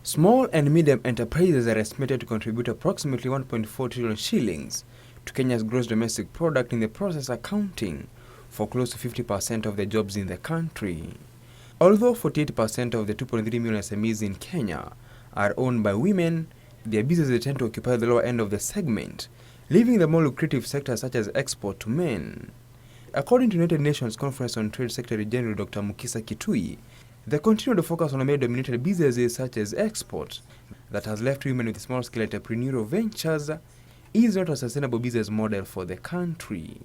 Small and medium enterprises are estimated to contribute approximately 1.4 trillion shillings to Kenya's gross domestic product, in the process accounting for close to 50% of the jobs in the country. Although 48% of the 2.3 million SMEs in Kenya are owned by women, their businesses tend to occupy the lower end of the segment, leaving the more lucrative sectors such as export to men. According to United Nations Conference on Trade Secretary General Dr. Mukhisa Kituyi, the continued focus on male-dominated businesses such as export that has left women with small-scale entrepreneurial ventures is not a sustainable business model for the country.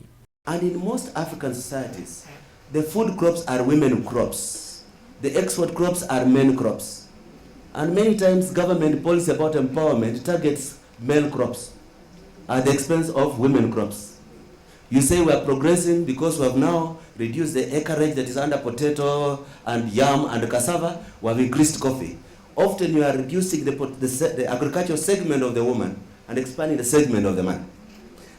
And in most African societies, the food crops are women crops. The export crops are men crops. And many times government policy about empowerment targets male crops at the expense of women crops. You say we are progressing because we have now reduced the acreage that is under potato and yam and cassava. We have increased coffee. Often you are reducing the agricultural segment of the woman and expanding the segment of the man.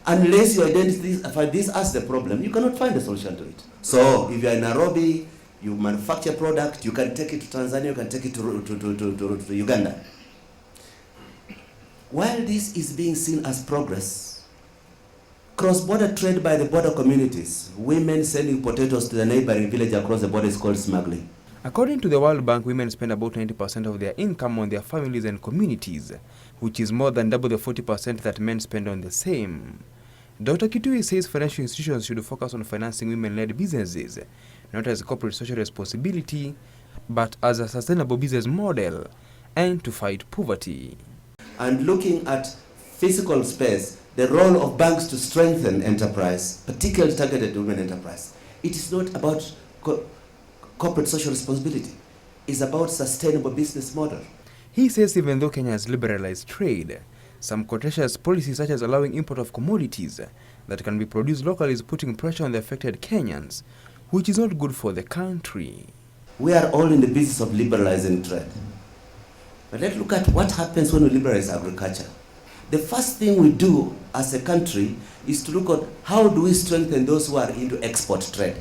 Unless you identify this as the problem, you cannot find a solution to it. So if you are in Nairobi, you manufacture product, you can take it to Tanzania, you can take it to Uganda. While this is being seen as progress, cross-border trade by the border communities, women selling potatoes to the neighboring village across the border, is called smuggling. According to the World Bank, women spend about 90% of their income on their families and communities, which is more than double the 40% that men spend on the same. Dr. Kituyi says financial institutions should focus on financing women-led businesses, not as a corporate social responsibility, but as a sustainable business model, and to fight poverty. And looking at physical space, the role of banks to strengthen enterprise, particularly targeted women enterprise. It is not about corporate social responsibility. It's about sustainable business model. He says even though Kenya has liberalized trade, some contentious policies such as allowing import of commodities that can be produced locally is putting pressure on the affected Kenyans, which is not good for the country. We are all in the business of liberalizing trade. But let's look at what happens when we liberalize agriculture. The first thing we do as a country is to look at how do we strengthen those who are into export trade.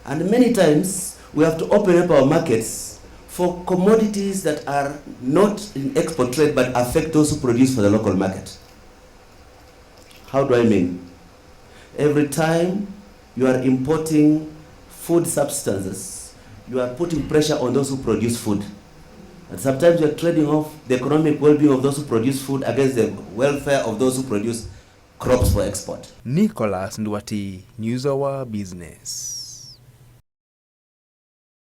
And many times we have to open up our markets for commodities that are not in export trade but affect those who produce for the local market. How do I mean? Every time you are importing food substances, you are putting pressure on those who produce food. And sometimes you're trading off the economic well-being of those who produce food against the welfare of those who produce crops for export. Nicholas Nduati, News Hour Business.